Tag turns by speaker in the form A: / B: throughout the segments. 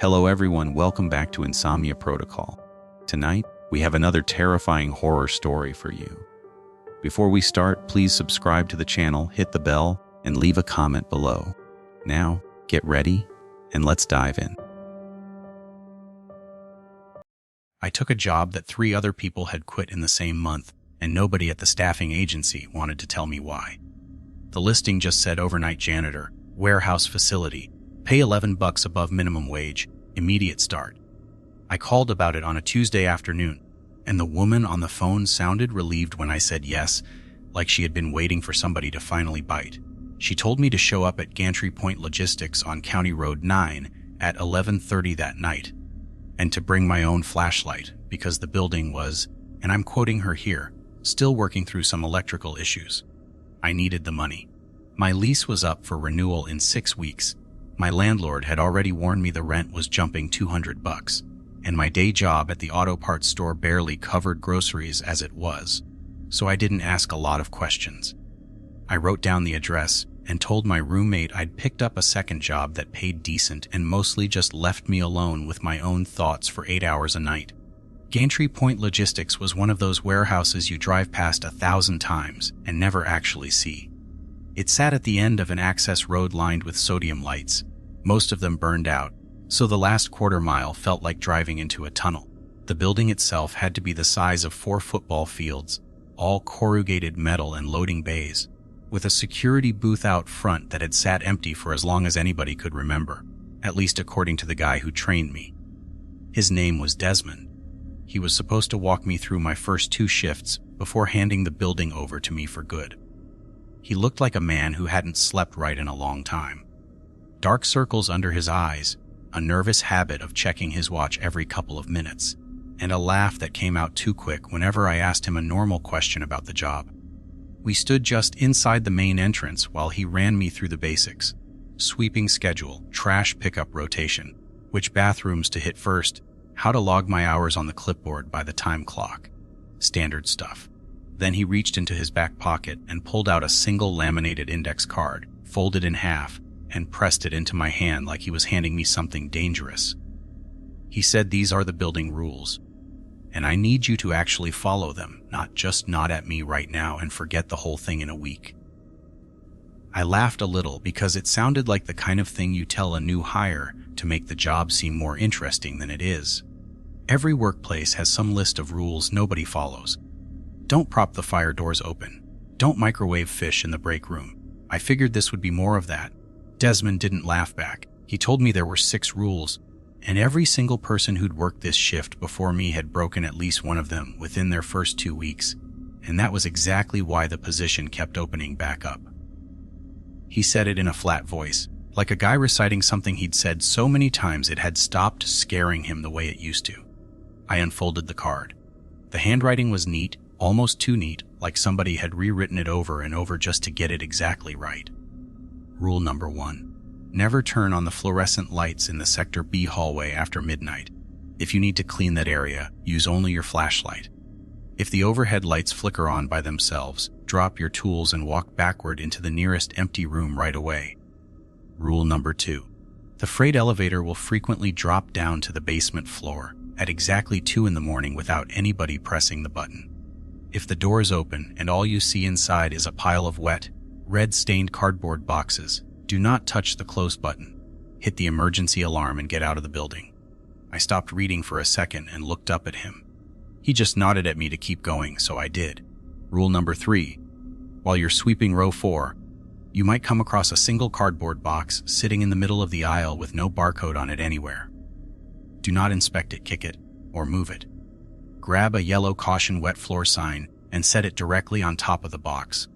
A: Hello everyone, welcome back to Insomnia Protocol. Tonight, we have another terrifying horror story for you. Before we start, please subscribe to the channel, hit the bell, and leave a comment below. Now, get ready, and let's dive in. I took a job that 3 other people had quit in the same month, and nobody at the staffing agency wanted to tell me why. The listing just said overnight janitor, warehouse facility, pay $11 above minimum wage, immediate start. I called about it on a Tuesday afternoon, and the woman on the phone sounded relieved when I said yes, like she had been waiting for somebody to finally bite. She told me to show up at Gantry Point Logistics on County Road 9 at 11:30 that night, and to bring my own flashlight because the building was, and I'm quoting her here, still working through some electrical issues. I needed the money. My lease was up for renewal in 6 weeks. My landlord had already warned me the rent was jumping $200, and my day job at the auto parts store barely covered groceries as it was, so I didn't ask a lot of questions. I wrote down the address and told my roommate I'd picked up a second job that paid decent and mostly just left me alone with my own thoughts for 8 hours a night. Gantry Point Logistics was one of those warehouses you drive past 1,000 times and never actually see. It sat at the end of an access road lined with sodium lights. Most of them burned out, so the last quarter mile felt like driving into a tunnel. The building itself had to be the size of 4 football fields, all corrugated metal and loading bays, with a security booth out front that had sat empty for as long as anybody could remember, at least according to the guy who trained me. His name was Desmond. He was supposed to walk me through my first 2 shifts before handing the building over to me for good. He looked like a man who hadn't slept right in a long time. Dark circles under his eyes, a nervous habit of checking his watch every couple of minutes, and a laugh that came out too quick whenever I asked him a normal question about the job. We stood just inside the main entrance while he ran me through the basics: sweeping schedule, trash pickup rotation, which bathrooms to hit first, how to log my hours on the clipboard by the time clock. Standard stuff. Then he reached into his back pocket and pulled out a single laminated index card, folded in half, and pressed it into my hand like he was handing me something dangerous. He said, "These are the building rules, and I need you to actually follow them, not just nod at me right now and forget the whole thing in a week." I laughed a little because it sounded like the kind of thing you tell a new hire to make the job seem more interesting than it is. Every workplace has some list of rules nobody follows. Don't prop the fire doors open. Don't microwave fish in the break room. I figured this would be more of that. Desmond didn't laugh back. He told me there were 6 rules, and every single person who'd worked this shift before me had broken at least one of them within their first 2 weeks, and that was exactly why the position kept opening back up. He said it in a flat voice, like a guy reciting something he'd said so many times it had stopped scaring him the way it used to. I unfolded the card. The handwriting was neat, almost too neat, like somebody had rewritten it over and over just to get it exactly right. Rule number 1. Never turn on the fluorescent lights in the Sector B hallway after midnight. If you need to clean that area, use only your flashlight. If the overhead lights flicker on by themselves, drop your tools and walk backward into the nearest empty room right away. Rule number 2. The freight elevator will frequently drop down to the basement floor at exactly 2 in the morning without anybody pressing the button. If the door is open and all you see inside is a pile of wet, red-stained cardboard boxes, do not touch the close button. Hit the emergency alarm and get out of the building. I stopped reading for a second and looked up at him. He just nodded at me to keep going, so I did. Rule number 3. While you're sweeping row 4, you might come across a single cardboard box sitting in the middle of the aisle with no barcode on it anywhere. Do not inspect it, kick it, or move it. Grab a yellow caution wet floor sign and set it directly on top of the box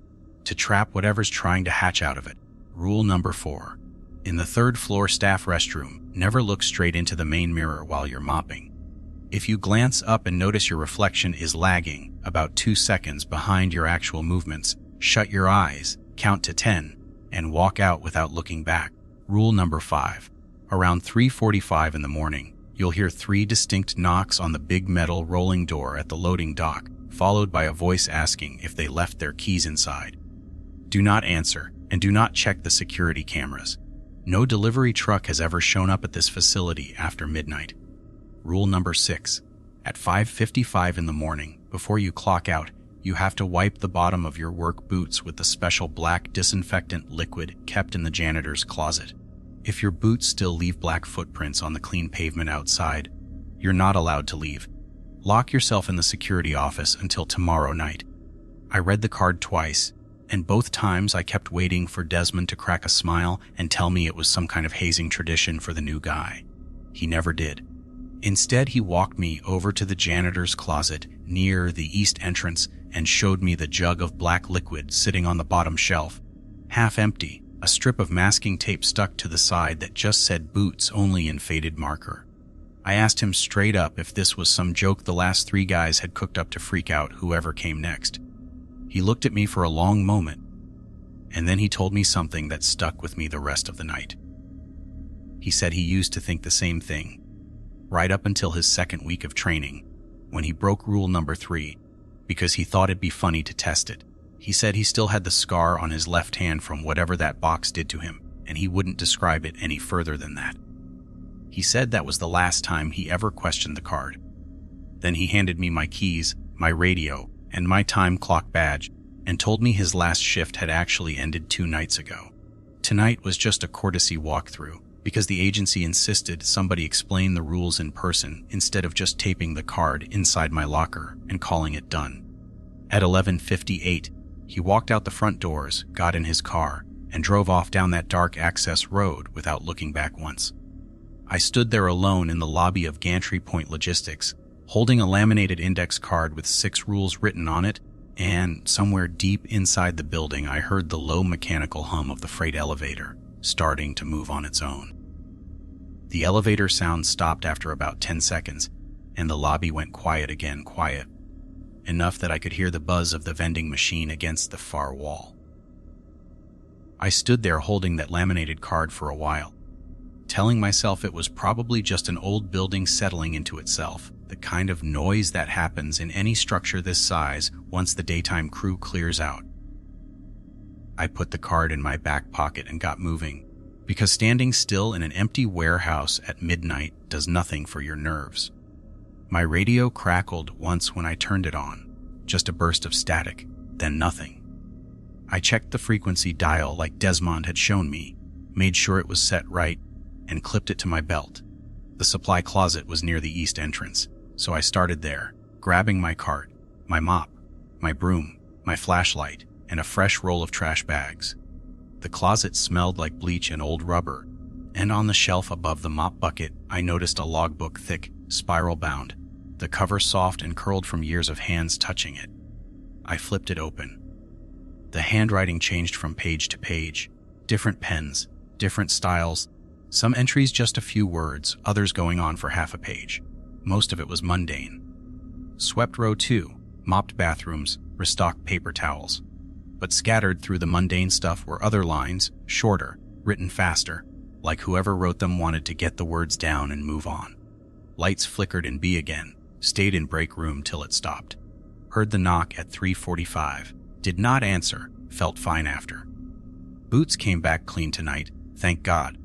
A: to trap whatever's trying to hatch out of it. Rule number 4. In the 3rd floor staff restroom, never look straight into the main mirror while you're mopping. If you glance up and notice your reflection is lagging about 2 seconds behind your actual movements, shut your eyes, count to 10, and walk out without looking back. Rule number 5. Around 3:45 in the morning, you'll hear 3 distinct knocks on the big metal rolling door at the loading dock, followed by a voice asking if they left their keys inside. Do not answer, and do not check the security cameras. No delivery truck has ever shown up at this facility after midnight. Rule number 6. At 5:55 in the morning, before you clock out, you have to wipe the bottom of your work boots with the special black disinfectant liquid kept in the janitor's closet. If your boots still leave black footprints on the clean pavement outside, you're not allowed to leave. Lock yourself in the security office until tomorrow night. I read the card twice, and both times I kept waiting for Desmond to crack a smile and tell me it was some kind of hazing tradition for the new guy. He never did. Instead, he walked me over to the janitor's closet near the east entrance and showed me the jug of black liquid sitting on the bottom shelf, half empty, a strip of masking tape stuck to the side that just said boots only in faded marker. I asked him straight up if this was some joke the last 3 guys had cooked up to freak out whoever came next. He looked at me for a long moment, and then he told me something that stuck with me the rest of the night. He said he used to think the same thing, right up until his second week of training, when he broke rule number 3, because he thought it'd be funny to test it. He said he still had the scar on his left hand from whatever that box did to him, and he wouldn't describe it any further than that. He said that was the last time he ever questioned the card. Then he handed me my keys, my radio, and my time clock badge, and told me his last shift had actually ended 2 nights ago. Tonight was just a courtesy walkthrough, because the agency insisted somebody explain the rules in person instead of just taping the card inside my locker and calling it done. At 11:58, he walked out the front doors, got in his car, and drove off down that dark access road without looking back once. I stood there alone in the lobby of Gantry Point Logistics, holding a laminated index card with 6 rules written on it, and somewhere deep inside the building I heard the low mechanical hum of the freight elevator, starting to move on its own. The elevator sound stopped after about 10 seconds, and the lobby went quiet again, quiet, enough that I could hear the buzz of the vending machine against the far wall. I stood there holding that laminated card for a while, telling myself it was probably just an old building settling into itself, the kind of noise that happens in any structure this size once the daytime crew clears out. I put the card in my back pocket and got moving, because standing still in an empty warehouse at midnight does nothing for your nerves. My radio crackled once when I turned it on, just a burst of static, then nothing. I checked the frequency dial like Desmond had shown me, made sure it was set right, and clipped it to my belt. The supply closet was near the east entrance, so I started there, grabbing my cart, my mop, my broom, my flashlight, and a fresh roll of trash bags. The closet smelled like bleach and old rubber, and on the shelf above the mop bucket, I noticed a logbook thick, spiral-bound, the cover soft and curled from years of hands touching it. I flipped it open. The handwriting changed from page to page, different pens, different styles, some entries just a few words, others going on for half a page. Most of it was mundane. Swept row 2, mopped bathrooms, restocked paper towels. But scattered through the mundane stuff were other lines, shorter, written faster, like whoever wrote them wanted to get the words down and move on. Lights flickered in B again, stayed in break room till it stopped. Heard the knock at 3:45, did not answer, felt fine after. Boots came back clean tonight, thank God.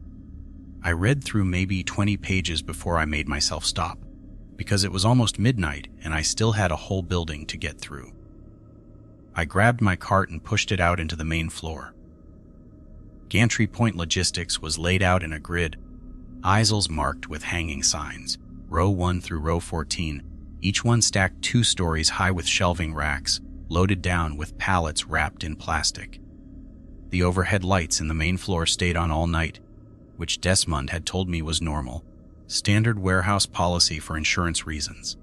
A: I read through maybe 20 pages before I made myself stop, because it was almost midnight and I still had a whole building to get through. I grabbed my cart and pushed it out into the main floor. Gantry Point Logistics was laid out in a grid, aisles marked with hanging signs, row 1 through row 14, each one stacked 2 stories high with shelving racks, loaded down with pallets wrapped in plastic. The overhead lights in the main floor stayed on all night, which Desmond had told me was normal, standard warehouse policy for insurance reasons.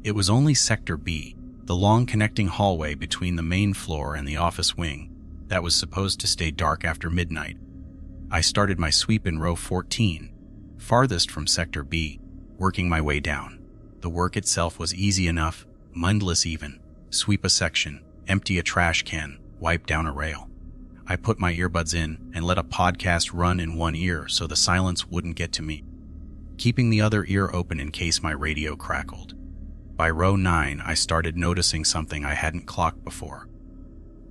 A: It was only Sector B, the long connecting hallway between the main floor and the office wing, that was supposed to stay dark after midnight. I started my sweep in row 14, farthest from Sector B, working my way down. The work itself was easy enough, mindless even. Sweep a section, empty a trash can, wipe down a rail. I put my earbuds in and let a podcast run in one ear so the silence wouldn't get to me, keeping the other ear open in case my radio crackled. By row 9, I started noticing something I hadn't clocked before.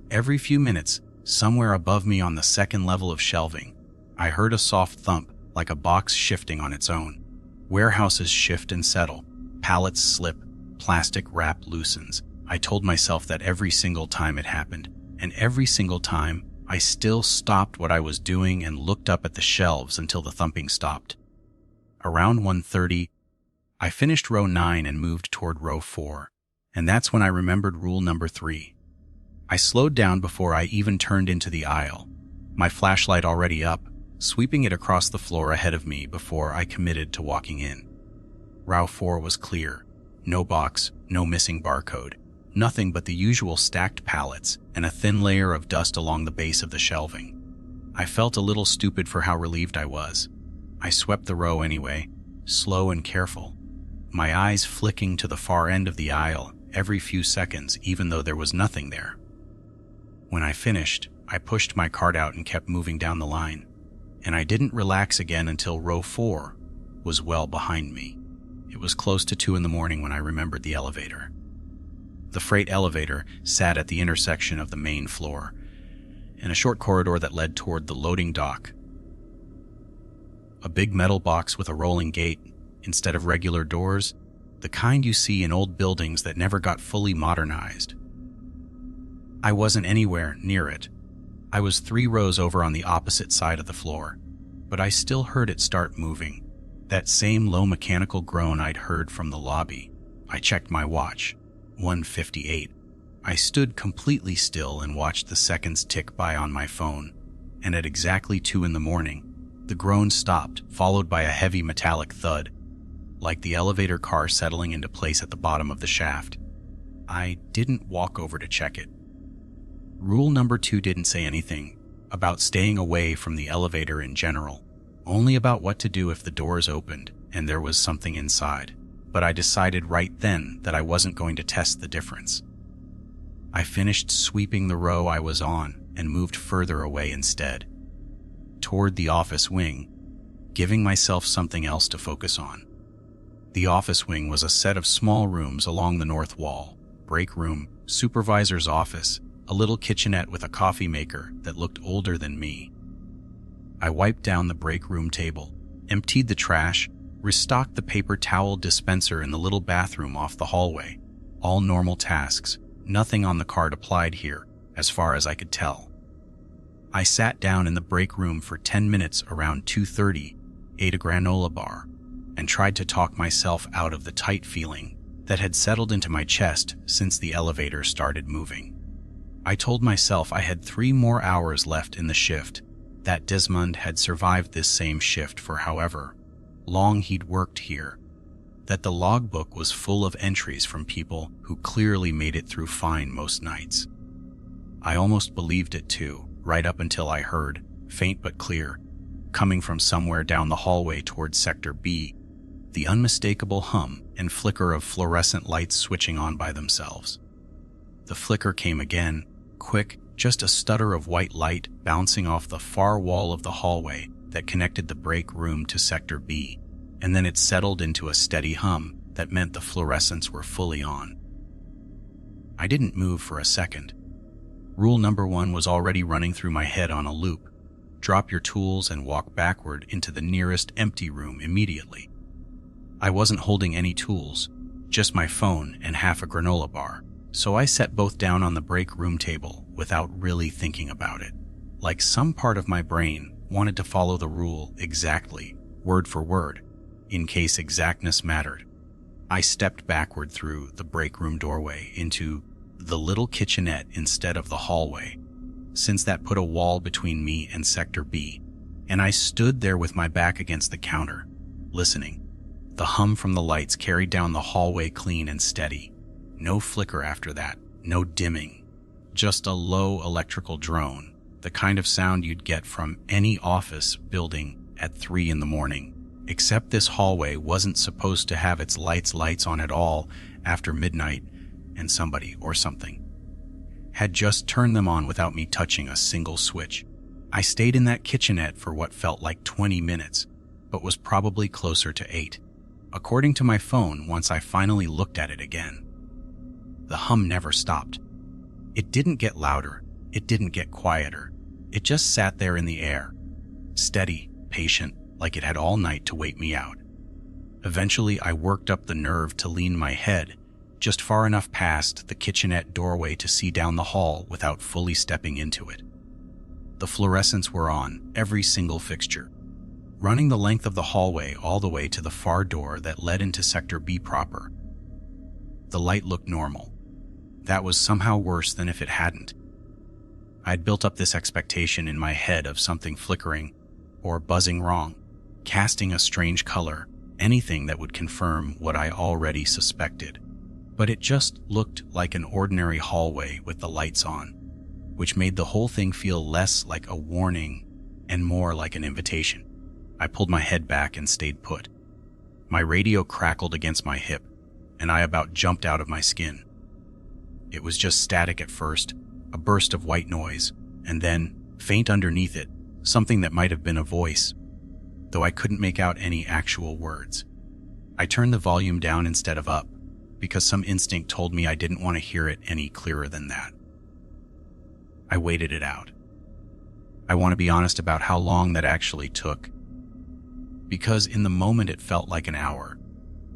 A: Every few minutes, somewhere above me on the second level of shelving, I heard a soft thump, like a box shifting on its own. Warehouses shift and settle. Pallets slip. Plastic wrap loosens. I told myself that every single time it happened, and every single time, I still stopped what I was doing and looked up at the shelves until the thumping stopped. Around 1:30, I finished row 9 and moved toward row 4, and that's when I remembered rule number 3. I slowed down before I even turned into the aisle, my flashlight already up, sweeping it across the floor ahead of me before I committed to walking in. Row 4 was clear. No box, no missing barcode, nothing but the usual stacked pallets and a thin layer of dust along the base of the shelving. I felt a little stupid for how relieved I was. I swept the row anyway, slow and careful, my eyes flicking to the far end of the aisle every few seconds even though there was nothing there. When I finished, I pushed my cart out and kept moving down the line, and I didn't relax again until row 4 was well behind me. It was close to 2 a.m. when I remembered the elevator. The freight elevator sat at the intersection of the main floor, in a short corridor that led toward the loading dock. A big metal box with a rolling gate, instead of regular doors, the kind you see in old buildings that never got fully modernized. I wasn't anywhere near it. I was 3 rows over on the opposite side of the floor, but I still heard it start moving. That same low mechanical groan I'd heard from the lobby. I checked my watch. 1:58. I stood completely still and watched the seconds tick by on my phone, and at exactly 2 a.m, the groan stopped, followed by a heavy metallic thud, like the elevator car settling into place at the bottom of the shaft. I didn't walk over to check it. Rule number 2 didn't say anything about staying away from the elevator in general, only about what to do if the doors opened and there was something inside. But I decided right then that I wasn't going to test the difference. I finished sweeping the row I was on and moved further away instead, toward the office wing, giving myself something else to focus on. The office wing was a set of small rooms along the north wall: break room, supervisor's office, a little kitchenette with a coffee maker that looked older than me. I wiped down the break room table, emptied the trash, restocked the paper towel dispenser in the little bathroom off the hallway. All normal tasks, nothing on the card applied here, as far as I could tell. I sat down in the break room for 10 minutes around 2:30, ate a granola bar, and tried to talk myself out of the tight feeling that had settled into my chest since the elevator started moving. I told myself I had 3 more hours left in the shift, that Desmond had survived this same shift for however long he'd worked here, that the logbook was full of entries from people who clearly made it through fine most nights. I almost believed it too, right up until I heard, faint but clear, coming from somewhere down the hallway towards Sector B, the unmistakable hum and flicker of fluorescent lights switching on by themselves. The flicker came again, quick, just a stutter of white light bouncing off the far wall of the hallway that connected the break room to Sector B, and then it settled into a steady hum that meant the fluorescents were fully on. I didn't move for a second. Rule number 1 was already running through my head on a loop. Drop your tools and walk backward into the nearest empty room immediately. I wasn't holding any tools, just my phone and half a granola bar, so I set both down on the break room table without really thinking about it. Like some part of my brain wanted to follow the rule exactly, word for word, in case exactness mattered. I stepped backward through the break room doorway into the little kitchenette instead of the hallway, since that put a wall between me and Sector B, and I stood there with my back against the counter, listening. The hum from the lights carried down the hallway clean and steady. No flicker after that, no dimming, just a low electrical drone, the kind of sound you'd get from any office building at 3 a.m, except this hallway wasn't supposed to have its lights on at all after midnight, and somebody or something had just turned them on without me touching a single switch. I stayed in that kitchenette for what felt like 20 minutes, but was probably closer to 8, according to my phone once I finally looked at it again. The hum never stopped. It didn't get louder, it didn't get quieter, it just sat there in the air, steady, patient, like it had all night to wait me out. Eventually, I worked up the nerve to lean my head just far enough past the kitchenette doorway to see down the hall without fully stepping into it. The fluorescents were on, every single fixture, running the length of the hallway all the way to the far door that led into Sector B proper. The light looked normal. That was somehow worse than if it hadn't. I'd built up this expectation in my head of something flickering or buzzing wrong, casting a strange color, anything that would confirm what I already suspected. But it just looked like an ordinary hallway with the lights on, which made the whole thing feel less like a warning and more like an invitation. I pulled my head back and stayed put. My radio crackled against my hip, and I about jumped out of my skin. It was just static at first, a burst of white noise, and then, faint underneath it, something that might have been a voice, though I couldn't make out any actual words. I turned the volume down instead of up, because some instinct told me I didn't want to hear it any clearer than that. I waited it out. I want to be honest about how long that actually took, because in the moment it felt like an hour,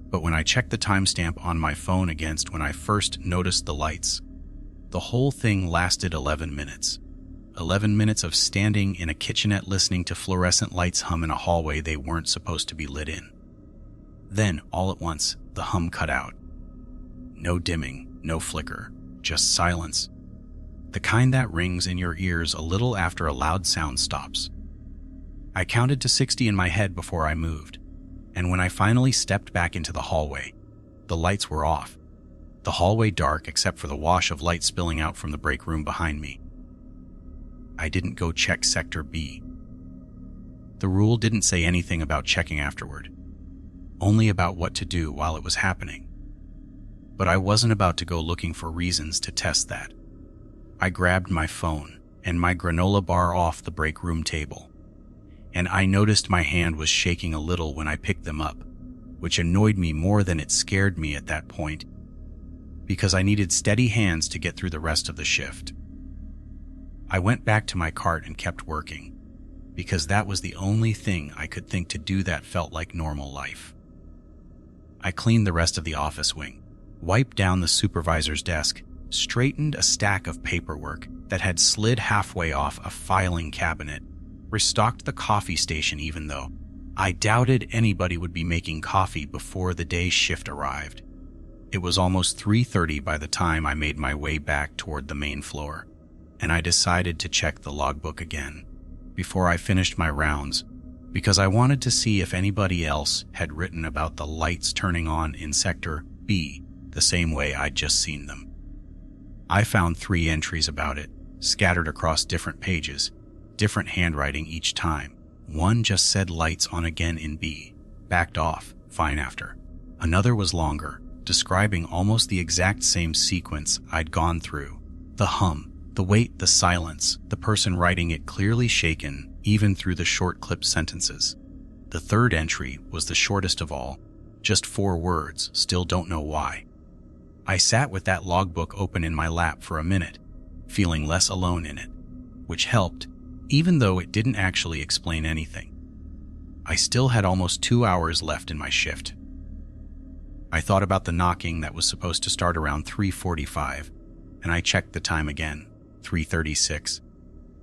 A: but when I checked the timestamp on my phone against when I first noticed the lights, the whole thing lasted 11 minutes. 11 minutes of standing in a kitchenette listening to fluorescent lights hum in a hallway they weren't supposed to be lit in. Then, all at once, the hum cut out. No dimming, no flicker, just silence. The kind that rings in your ears a little after a loud sound stops. I counted to 60 in my head before I moved, and when I finally stepped back into the hallway, the lights were off. The hallway dark except for the wash of light spilling out from the break room behind me. I didn't go check Sector B. The rule didn't say anything about checking afterward, only about what to do while it was happening. But I wasn't about to go looking for reasons to test that. I grabbed my phone and my granola bar off the break room table, and I noticed my hand was shaking a little when I picked them up, which annoyed me more than it scared me at that point, because I needed steady hands to get through the rest of the shift. I went back to my cart and kept working, because that was the only thing I could think to do that felt like normal life. I cleaned the rest of the office wing, wiped down the supervisor's desk, straightened a stack of paperwork that had slid halfway off a filing cabinet, restocked the coffee station even though I doubted anybody would be making coffee before the day's shift arrived. It was almost 3:30 by the time I made my way back toward the main floor, and I decided to check the logbook again before I finished my rounds, because I wanted to see if anybody else had written about the lights turning on in Sector B the same way I'd just seen them. I found 3 entries about it, scattered across different pages, different handwriting each time. One just said lights on again in B, backed off, fine after. Another was longer, describing almost the exact same sequence I'd gone through. The hum, the wait, the silence, the person writing it clearly shaken, even through the short clipped sentences. The third entry was the shortest of all, just 4 words, still don't know why. I sat with that logbook open in my lap for a minute, feeling less alone in it, which helped, even though it didn't actually explain anything. I still had almost 2 hours left in my shift. I thought about the knocking that was supposed to start around 3:45, and I checked the time again, 3:36,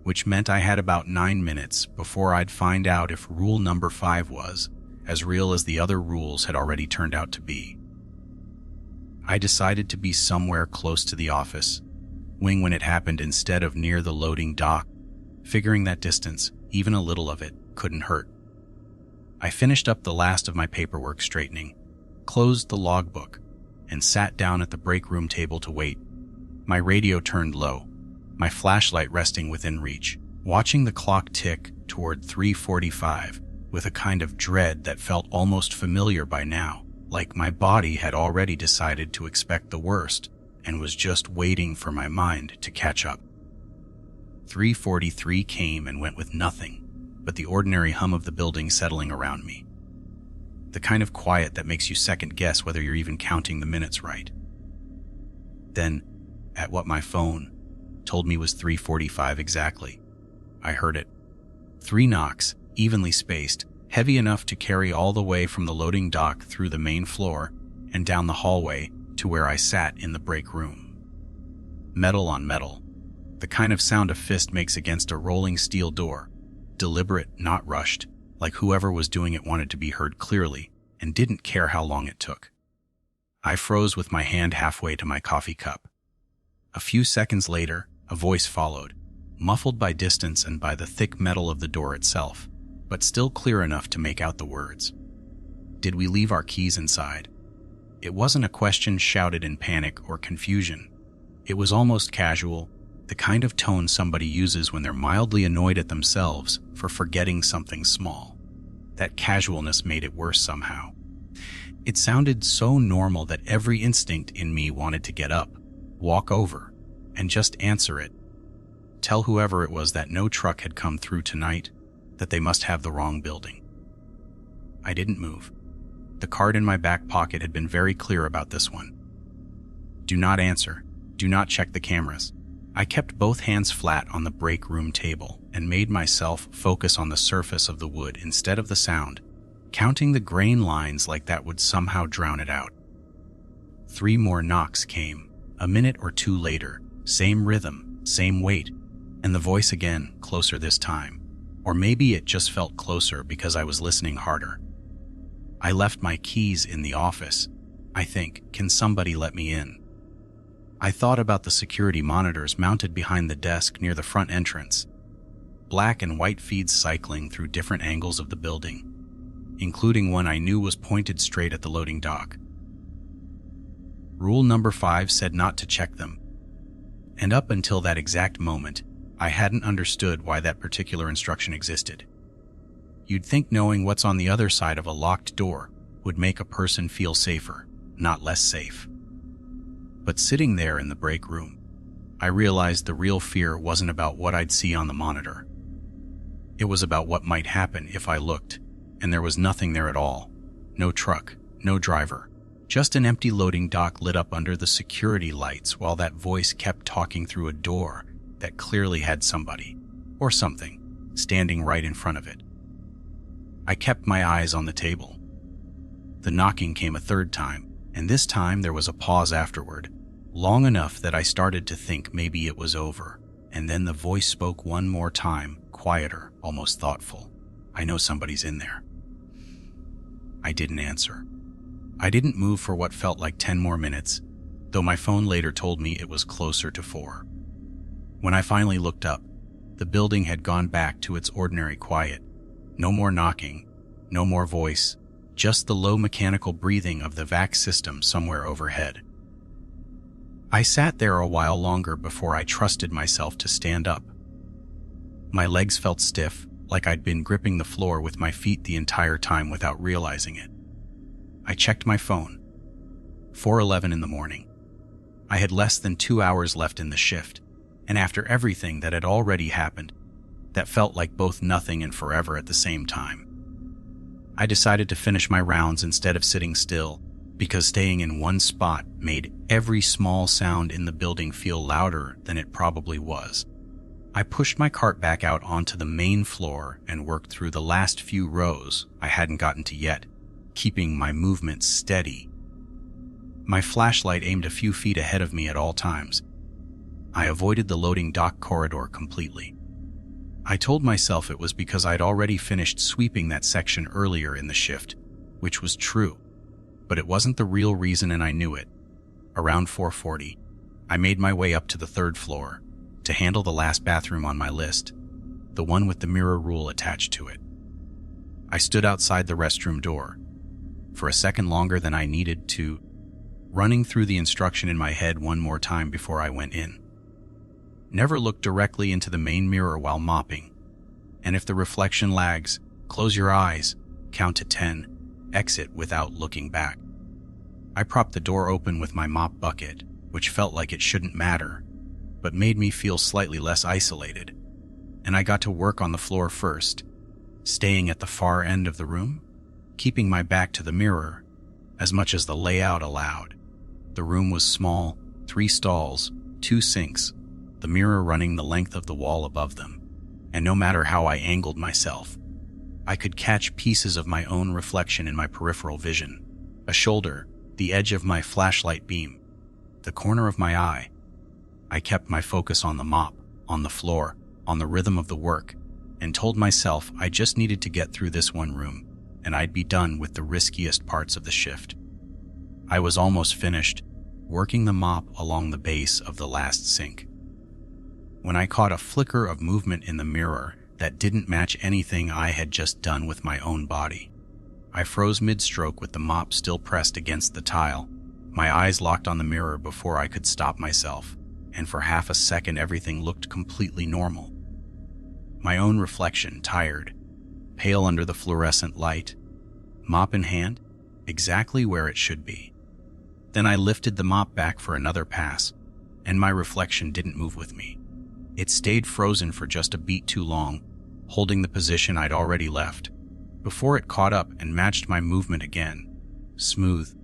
A: which meant I had about 9 minutes before I'd find out if rule number 5 was as real as the other rules had already turned out to be. I decided to be somewhere close to the office wing when it happened instead of near the loading dock, figuring that distance, even a little of it, couldn't hurt. I finished up the last of my paperwork straightening, closed the logbook, and sat down at the break room table to wait. My radio turned low, my flashlight resting within reach, watching the clock tick toward 3:45 with a kind of dread that felt almost familiar by now, like my body had already decided to expect the worst and was just waiting for my mind to catch up. 3:43 came and went with nothing but the ordinary hum of the building settling around me. The kind of quiet that makes you second guess whether you're even counting the minutes right. Then, at what my phone told me was 3:45 exactly, I heard it. 3 knocks, evenly spaced, heavy enough to carry all the way from the loading dock through the main floor and down the hallway to where I sat in the break room. Metal on metal, the kind of sound a fist makes against a rolling steel door, deliberate, not rushed, like whoever was doing it wanted to be heard clearly and didn't care how long it took. I froze with my hand halfway to my coffee cup. A few seconds later, a voice followed, muffled by distance and by the thick metal of the door itself, but still clear enough to make out the words. Did we leave our keys inside? It wasn't a question shouted in panic or confusion. It was almost casual, the kind of tone somebody uses when they're mildly annoyed at themselves for forgetting something small. That casualness made it worse somehow. It sounded so normal that every instinct in me wanted to get up, walk over, and just answer it. Tell whoever it was that no truck had come through tonight, that they must have the wrong building. I didn't move. The card in my back pocket had been very clear about this one. Do not answer. Do not check the cameras. I kept both hands flat on the break room table and made myself focus on the surface of the wood instead of the sound, counting the grain lines like that would somehow drown it out. 3 more knocks came, a minute or two later, same rhythm, same weight, and the voice again, closer this time. Or maybe it just felt closer because I was listening harder. I left my keys in the office. I think, can somebody let me in? I thought about the security monitors mounted behind the desk near the front entrance. Black and white feeds cycling through different angles of the building, including one I knew was pointed straight at the loading dock. Rule number 5 said not to check them. And up until that exact moment, I hadn't understood why that particular instruction existed. You'd think knowing what's on the other side of a locked door would make a person feel safer, not less safe. But sitting there in the break room, I realized the real fear wasn't about what I'd see on the monitor. It was about what might happen if I looked, and there was nothing there at all. No truck, no driver, just an empty loading dock lit up under the security lights while that voice kept talking through a door that clearly had somebody, or something, standing right in front of it. I kept my eyes on the table. The knocking came a third time, and this time there was a pause afterward, long enough that I started to think maybe it was over, and then the voice spoke one more time, quieter, almost thoughtful. I know somebody's in there. I didn't answer. I didn't move for what felt like 10 more minutes, though my phone later told me it was closer to 4. When I finally looked up, the building had gone back to its ordinary quiet. No more knocking, no more voice, just the low mechanical breathing of the vac system somewhere overhead. I sat there a while longer before I trusted myself to stand up. My legs felt stiff, like I'd been gripping the floor with my feet the entire time without realizing it. I checked my phone. 4:11 in the morning. I had less than 2 hours left in the shift, and after everything that had already happened, that felt like both nothing and forever at the same time. I decided to finish my rounds instead of sitting still, because staying in one spot made every small sound in the building feel louder than it probably was. I pushed my cart back out onto the main floor and worked through the last few rows I hadn't gotten to yet, keeping my movements steady. My flashlight aimed a few feet ahead of me at all times. I avoided the loading dock corridor completely. I told myself it was because I'd already finished sweeping that section earlier in the shift, which was true, but it wasn't the real reason and I knew it. Around 4:40, I made my way up to the 3rd floor to handle the last bathroom on my list, the one with the mirror rule attached to it. I stood outside the restroom door for a second longer than I needed to, running through the instruction in my head one more time before I went in. Never look directly into the main mirror while mopping, and if the reflection lags, close your eyes, count to 10, exit without looking back. I propped the door open with my mop bucket, which felt like it shouldn't matter, but made me feel slightly less isolated, and I got to work on the floor first, staying at the far end of the room, keeping my back to the mirror as much as the layout allowed. The room was small, 3 stalls, 2 sinks, the mirror running the length of the wall above them, and no matter how I angled myself, I could catch pieces of my own reflection in my peripheral vision. A shoulder, the edge of my flashlight beam, the corner of my eye. I kept my focus on the mop, on the floor, on the rhythm of the work, and told myself I just needed to get through this one room, and I'd be done with the riskiest parts of the shift. I was almost finished, working the mop along the base of the last sink, when I caught a flicker of movement in the mirror that didn't match anything I had just done with my own body. I froze mid-stroke with the mop still pressed against the tile. My eyes locked on the mirror before I could stop myself, and for half a second everything looked completely normal. My own reflection, tired, pale under the fluorescent light, mop in hand, exactly where it should be. Then I lifted the mop back for another pass, and my reflection didn't move with me. It stayed frozen for just a beat too long, holding the position I'd already left, before it caught up and matched my movement again, smooth,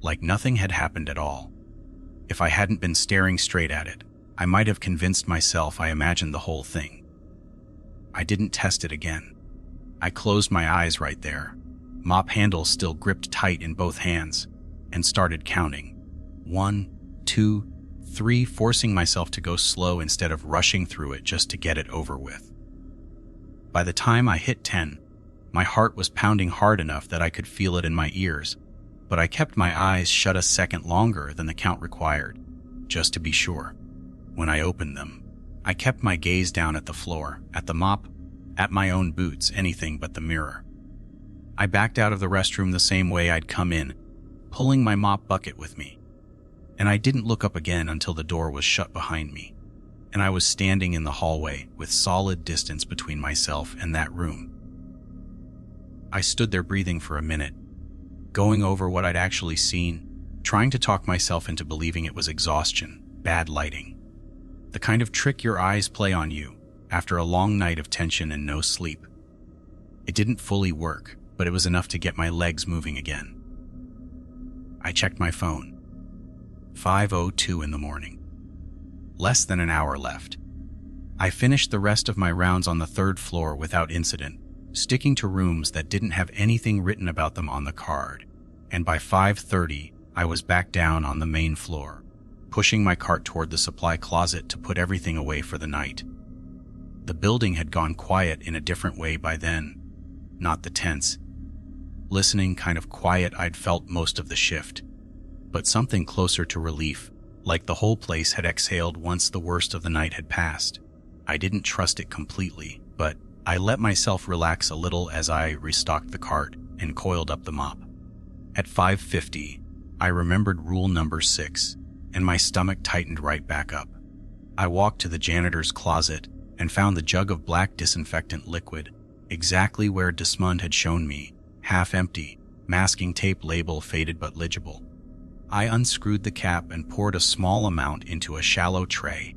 A: like nothing had happened at all. If I hadn't been staring straight at it, I might have convinced myself I imagined the whole thing. I didn't test it again. I closed my eyes right there, mop handle still gripped tight in both hands, and started counting. 1, 2, 3, forcing myself to go slow instead of rushing through it just to get it over with. By the time I hit 10, my heart was pounding hard enough that I could feel it in my ears, but I kept my eyes shut a second longer than the count required, just to be sure. When I opened them, I kept my gaze down at the floor, at the mop, at my own boots, anything but the mirror. I backed out of the restroom the same way I'd come in, pulling my mop bucket with me. And I didn't look up again until the door was shut behind me, and I was standing in the hallway with solid distance between myself and that room. I stood there breathing for a minute, going over what I'd actually seen, trying to talk myself into believing it was exhaustion, bad lighting. The kind of trick your eyes play on you after a long night of tension and no sleep. It didn't fully work, but it was enough to get my legs moving again. I checked my phone. 5:02 in the morning. Less than an hour left. I finished the rest of my rounds on the 3rd floor without incident, sticking to rooms that didn't have anything written about them on the card, and by 5:30 I was back down on the main floor, pushing my cart toward the supply closet to put everything away for the night. The building had gone quiet in a different way by then, not the tense, listening kind of quiet I'd felt most of the shift, but something closer to relief, like the whole place had exhaled once the worst of the night had passed. I didn't trust it completely, but I let myself relax a little as I restocked the cart and coiled up the mop. At 5:50, I remembered rule number 6, and my stomach tightened right back up. I walked to the janitor's closet and found the jug of black disinfectant liquid, exactly where Desmond had shown me, half empty, masking tape label faded but legible. I unscrewed the cap and poured a small amount into a shallow tray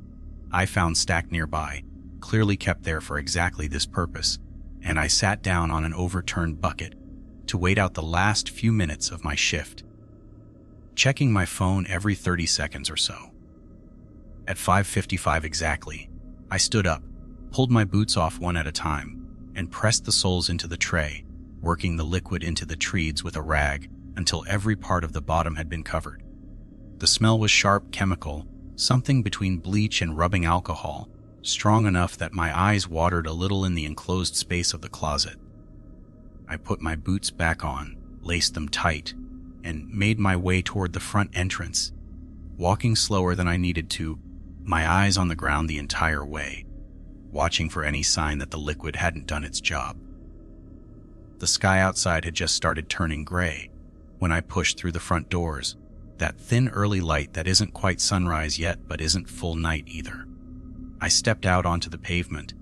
A: I found stacked nearby, clearly kept there for exactly this purpose, and I sat down on an overturned bucket to wait out the last few minutes of my shift, checking my phone every 30 seconds or so. At 5:55 exactly, I stood up, pulled my boots off one at a time, and pressed the soles into the tray, working the liquid into the treads with a rag until every part of the bottom had been covered. The smell was sharp, chemical, something between bleach and rubbing alcohol, strong enough that my eyes watered a little in the enclosed space of the closet. I put my boots back on, laced them tight, and made my way toward the front entrance, walking slower than I needed to, my eyes on the ground the entire way, watching for any sign that the liquid hadn't done its job. The sky outside had just started turning gray when I pushed through the front doors, that thin early light that isn't quite sunrise yet but isn't full night either. I stepped out onto the pavement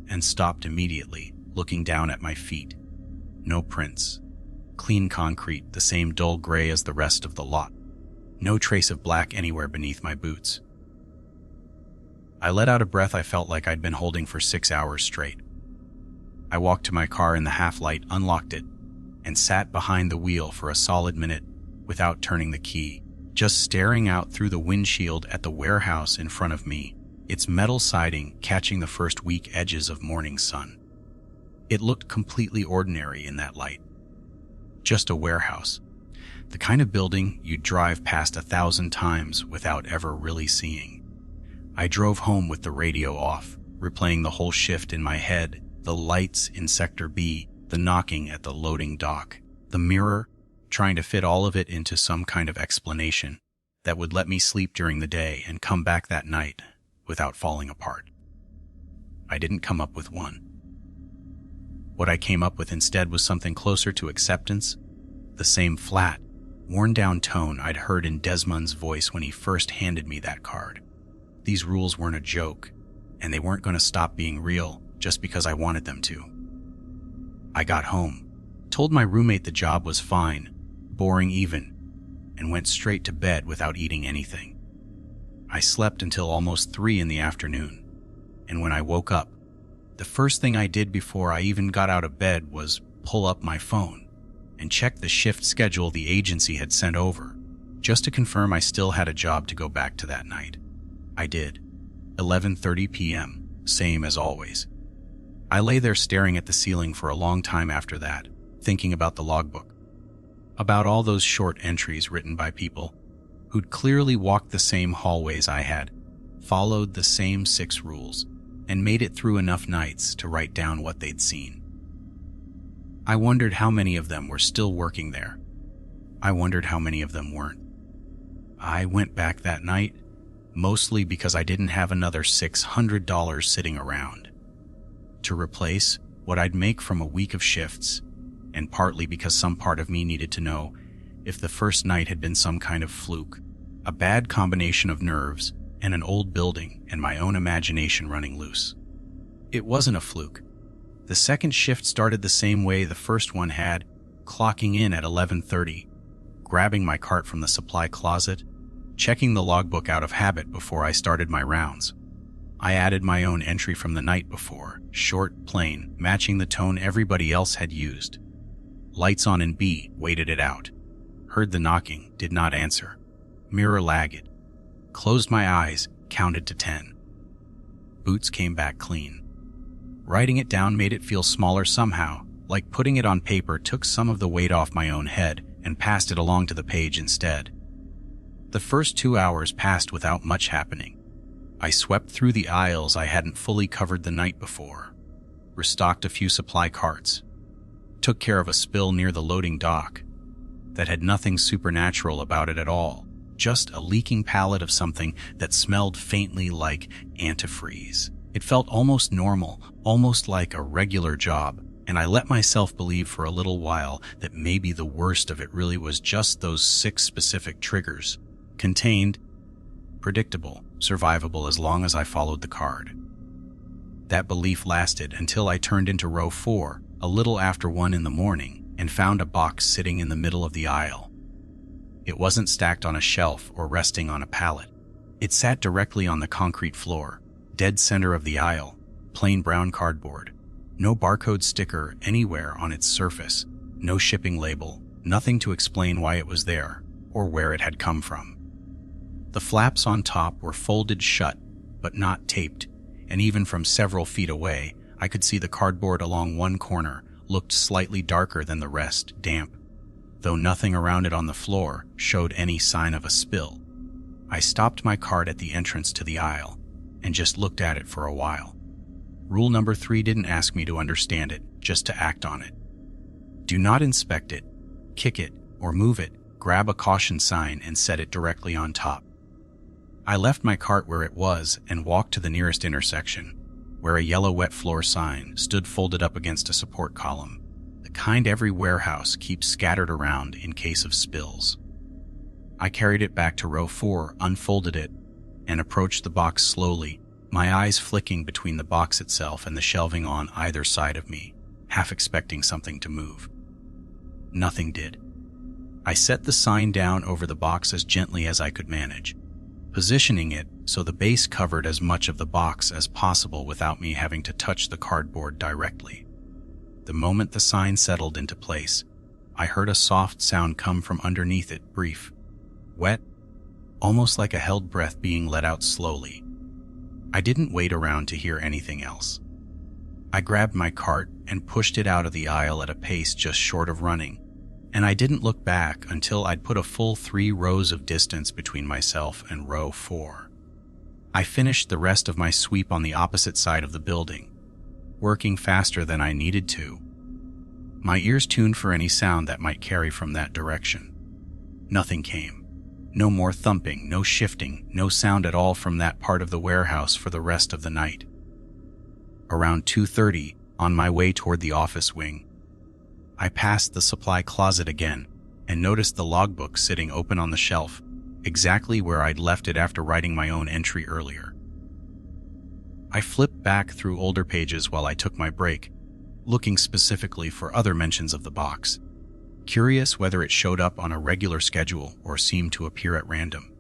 A: and stopped immediately, looking down at my feet. No prints. Clean concrete, the same dull gray as the rest of the lot. No trace of black anywhere beneath my boots. I let out a breath I felt like I'd been holding for 6 hours straight. I walked to my car in the half-light, unlocked it, and sat behind the wheel for a solid minute without turning the key, just staring out through the windshield at the warehouse in front of me, its metal siding catching the first weak edges of morning sun. It looked completely ordinary in that light. Just a warehouse. The kind of building you'd drive past 1,000 times without ever really seeing. I drove home with the radio off, replaying the whole shift in my head, the lights in Sector B, the knocking at the loading dock, the mirror, trying to fit all of it into some kind of explanation that would let me sleep during the day and come back that night without falling apart. I didn't come up with one. What I came up with instead was something closer to acceptance, the same flat, worn-down tone I'd heard in Desmond's voice when he first handed me that card. These rules weren't a joke, and they weren't going to stop being real just because I wanted them to. I got home, told my roommate the job was fine, boring even, and went straight to bed without eating anything. I slept until almost 3 in the afternoon, and when I woke up, the first thing I did before I even got out of bed was pull up my phone and check the shift schedule the agency had sent over, just to confirm I still had a job to go back to that night. I did. 11:30 p.m., same as always. I lay there staring at the ceiling for a long time after that, thinking about the logbook, about all those short entries written by people who'd clearly walked the same hallways I had, followed the same 6 rules, and made it through enough nights to write down what they'd seen. I wondered how many of them were still working there. I wondered how many of them weren't. I went back that night, mostly because I didn't have another $600 sitting around to replace what I'd make from a week of shifts, and partly because some part of me needed to know if the first night had been some kind of fluke, a bad combination of nerves and an old building and my own imagination running loose. It wasn't a fluke. The second shift started the same way the first one had, clocking in at 11:30, grabbing my cart from the supply closet, checking the logbook out of habit before I started my rounds. I added my own entry from the night before, short, plain, matching the tone everybody else had used. Lights on in B, waited it out. Heard the knocking, did not answer. Mirror lagged. Closed my eyes, counted to 10. Boots came back clean. Writing it down made it feel smaller somehow, like putting it on paper took some of the weight off my own head and passed it along to the page instead. The first 2 hours passed without much happening. I swept through the aisles I hadn't fully covered the night before, restocked a few supply carts, took care of a spill near the loading dock that had nothing supernatural about it at all, just a leaking pallet of something that smelled faintly like antifreeze. It felt almost normal, almost like a regular job, and I let myself believe for a little while that maybe the worst of it really was just those 6 specific triggers. Contained, predictable, survivable as long as I followed the card. That belief lasted until I turned into row 4, a little after 1 in the morning, and found a box sitting in the middle of the aisle. It wasn't stacked on a shelf or resting on a pallet. It sat directly on the concrete floor, dead center of the aisle, plain brown cardboard. No barcode sticker anywhere on its surface, no shipping label, nothing to explain why it was there or where it had come from. The flaps on top were folded shut, but not taped, and even from several feet away, I could see the cardboard along one corner looked slightly darker than the rest, damp, though nothing around it on the floor showed any sign of a spill. I stopped my cart at the entrance to the aisle and just looked at it for a while. Rule number 3 didn't ask me to understand it, just to act on it. Do not inspect it, kick it, or move it. Grab a caution sign and set it directly on top. I left my cart where it was and walked to the nearest intersection, where a yellow wet floor sign stood folded up against a support column, the kind every warehouse keeps scattered around in case of spills. I carried it back to row 4, unfolded it, and approached the box slowly, my eyes flicking between the box itself and the shelving on either side of me, half expecting something to move. Nothing did. I set the sign down over the box as gently as I could manage, positioning it so the base covered as much of the box as possible without me having to touch the cardboard directly. The moment the sign settled into place, I heard a soft sound come from underneath it, brief, wet, almost like a held breath being let out slowly. I didn't wait around to hear anything else. I grabbed my cart and pushed it out of the aisle at a pace just short of running, and I didn't look back until I'd put a full 3 rows of distance between myself and row 4. I finished the rest of my sweep on the opposite side of the building, working faster than I needed to. My ears tuned for any sound that might carry from that direction. Nothing came. No more thumping, no shifting, no sound at all from that part of the warehouse for the rest of the night. Around 2:30, on my way toward the office wing, I passed the supply closet again and noticed the logbook sitting open on the shelf, exactly where I'd left it after writing my own entry earlier. I flipped back through older pages while I took my break, looking specifically for other mentions of the box, curious whether it showed up on a regular schedule or seemed to appear at random.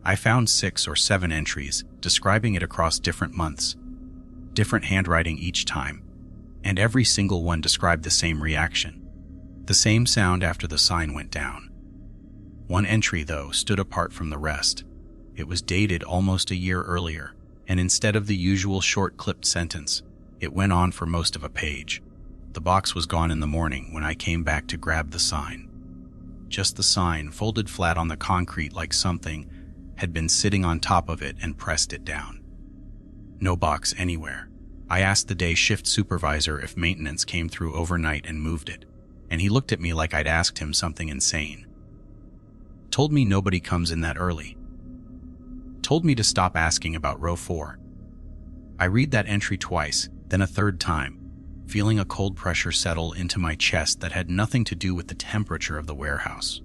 A: I found 6 or 7 entries describing it across different months, different handwriting each time, and every single one described the same reaction, the same sound after the sign went down. One entry, though, stood apart from the rest. It was dated almost a year earlier, and instead of the usual short clipped sentence, it went on for most of a page. The box was gone in the morning when I came back to grab the sign. Just the sign, folded flat on the concrete like something had been sitting on top of it and pressed it down. No box anywhere. I asked the day shift supervisor if maintenance came through overnight and moved it, and he looked at me like I'd asked him something insane. Told me nobody comes in that early. Told me to stop asking about row 4. I read that entry twice, then a third time, feeling a cold pressure settle into my chest that had nothing to do with the temperature of the warehouse.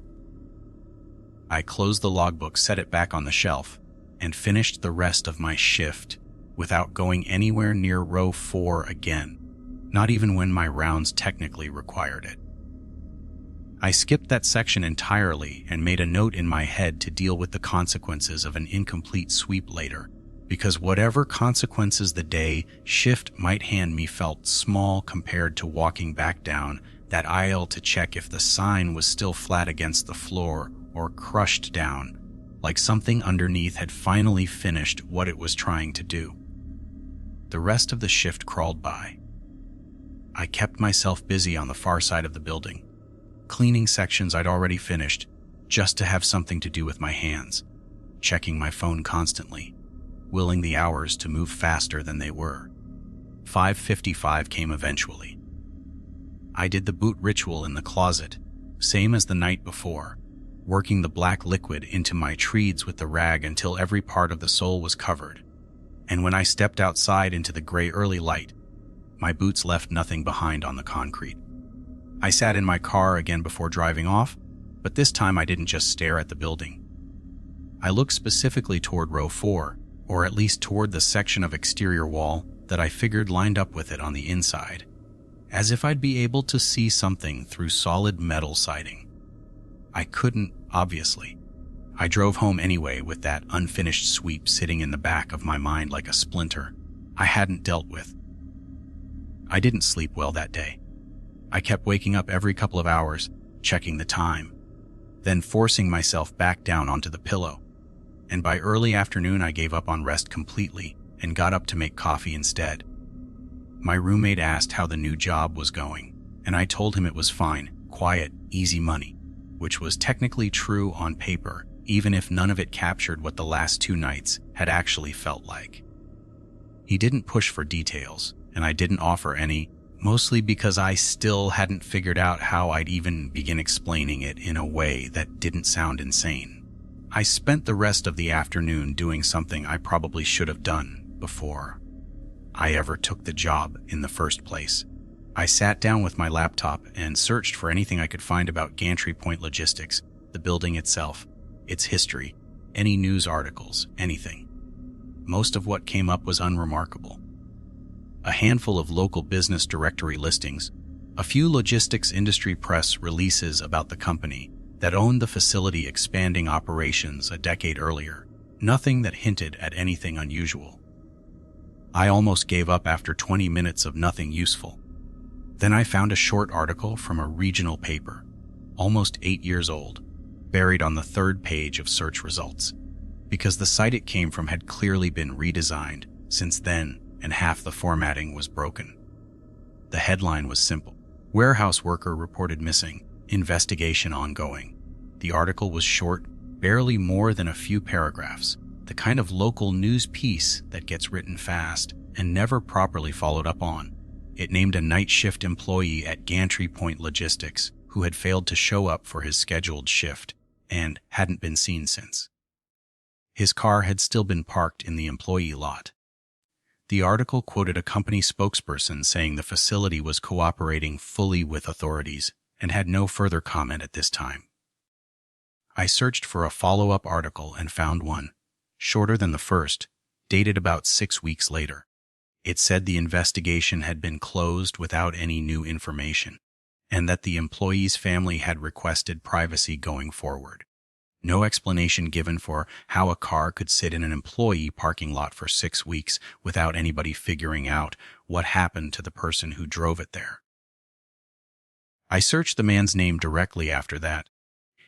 A: I closed the logbook, set it back on the shelf, and finished the rest of my shift without going anywhere near row 4 again, not even when my rounds technically required it. I skipped that section entirely and made a note in my head to deal with the consequences of an incomplete sweep later, because whatever consequences the day shift might hand me felt small compared to walking back down that aisle to check if the sign was still flat against the floor or crushed down, like something underneath had finally finished what it was trying to do. The rest of the shift crawled by. I kept myself busy on the far side of the building, cleaning sections I'd already finished just to have something to do with my hands, checking my phone constantly, willing the hours to move faster than they were. 5:55 came eventually. I did the boot ritual in the closet, same as the night before, working the black liquid into my treads with the rag until every part of the sole was covered. And when I stepped outside into the gray early light, my boots left nothing behind on the concrete. I sat in my car again before driving off, but this time I didn't just stare at the building. I looked specifically toward row 4, or at least toward the section of exterior wall that I figured lined up with it on the inside, as if I'd be able to see something through solid metal siding. I couldn't, obviously. I drove home anyway with that unfinished sweep sitting in the back of my mind like a splinter I hadn't dealt with. I didn't sleep well that day. I kept waking up every couple of hours, checking the time, then forcing myself back down onto the pillow. And by early afternoon, I gave up on rest completely and got up to make coffee instead. My roommate asked how the new job was going, and I told him it was fine, quiet, easy money, which was technically true on paper, even if none of it captured what the last 2 nights had actually felt like. He didn't push for details, and I didn't offer any, mostly because I still hadn't figured out how I'd even begin explaining it in a way that didn't sound insane. I spent the rest of the afternoon doing something I probably should have done before I ever took the job in the first place. I sat down with my laptop and searched for anything I could find about Gantry Point Logistics, the building itself, its history, any news articles, anything. Most of what came up was unremarkable. A handful of local business directory listings, a few logistics industry press releases about the company that owned the facility expanding operations a decade earlier, nothing that hinted at anything unusual. I almost gave up after 20 minutes of nothing useful. Then I found a short article from a regional paper, almost 8 years old, buried on the 3rd page of search results, because the site it came from had clearly been redesigned since then and half the formatting was broken. The headline was simple: Warehouse worker reported missing, investigation ongoing. The article was short, barely more than a few paragraphs, the kind of local news piece that gets written fast and never properly followed up on. It named a night shift employee at Gantry Point Logistics who had failed to show up for his scheduled shift and hadn't been seen since. His car had still been parked in the employee lot. The article quoted a company spokesperson saying the facility was cooperating fully with authorities and had no further comment at this time. I searched for a follow-up article and found one, shorter than the first, dated about 6 weeks later. It said the investigation had been closed without any new information, and that the employee's family had requested privacy going forward. No explanation given for how a car could sit in an employee parking lot for 6 weeks without anybody figuring out what happened to the person who drove it there. I searched the man's name directly after that,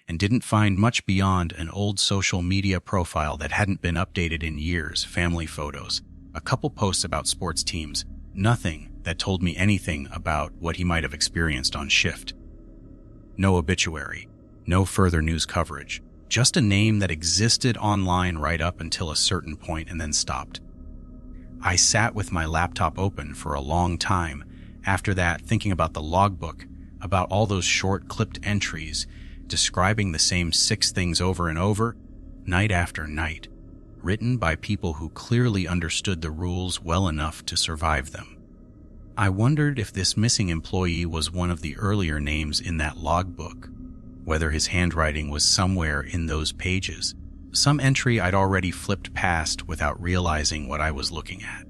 A: and didn't find much beyond an old social media profile that hadn't been updated in years, family photos, a couple posts about sports teams, nothing that told me anything about what he might have experienced on shift. No obituary, no further news coverage, just a name that existed online right up until a certain point and then stopped. I sat with my laptop open for a long time after that, thinking about the logbook, about all those short clipped entries describing the same 6 things over and over, night after night, written by people who clearly understood the rules well enough to survive them. I wondered if this missing employee was one of the earlier names in that logbook, whether his handwriting was somewhere in those pages, some entry I'd already flipped past without realizing what I was looking at.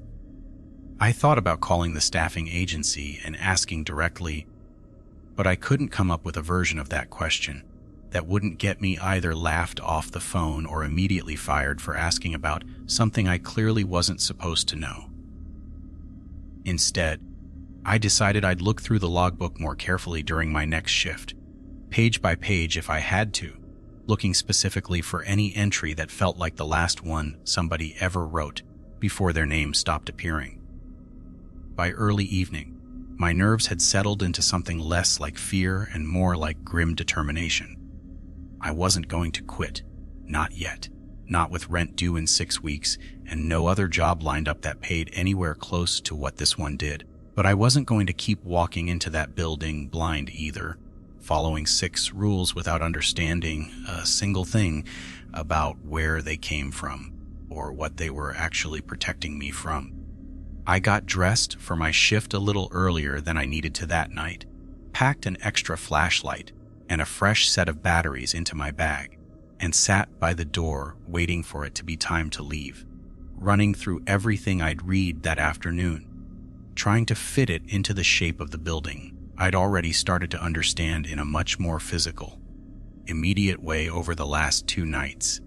A: I thought about calling the staffing agency and asking directly, but I couldn't come up with a version of that question that wouldn't get me either laughed off the phone or immediately fired for asking about something I clearly wasn't supposed to know. Instead, I decided I'd look through the logbook more carefully during my next shift, page by page if I had to, looking specifically for any entry that felt like the last one somebody ever wrote before their name stopped appearing. By early evening, my nerves had settled into something less like fear and more like grim determination. I wasn't going to quit, not yet, not with rent due in 6 weeks and no other job lined up that paid anywhere close to what this one did. But I wasn't going to keep walking into that building blind either, following 6 rules without understanding a single thing about where they came from or what they were actually protecting me from. I got dressed for my shift a little earlier than I needed to that night, packed an extra flashlight and a fresh set of batteries into my bag, and sat by the door waiting for it to be time to leave, running through everything I'd read that afternoon, trying to fit it into the shape of the building I'd already started to understand in a much more physical, immediate way over the last 2 nights.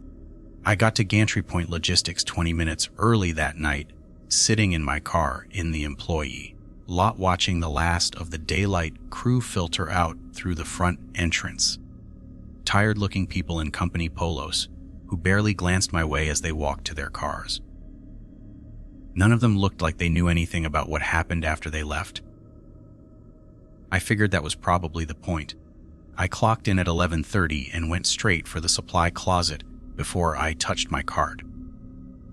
A: I got to Gantry Point Logistics 20 minutes early that night, sitting in my car in the employee lot watching the last of the daylight crew filter out through the front entrance. Tired-looking people in company polos who barely glanced my way as they walked to their cars. None of them looked like they knew anything about what happened after they left. I figured that was probably the point. I clocked in at 11:30 and went straight for the supply closet before I touched my card,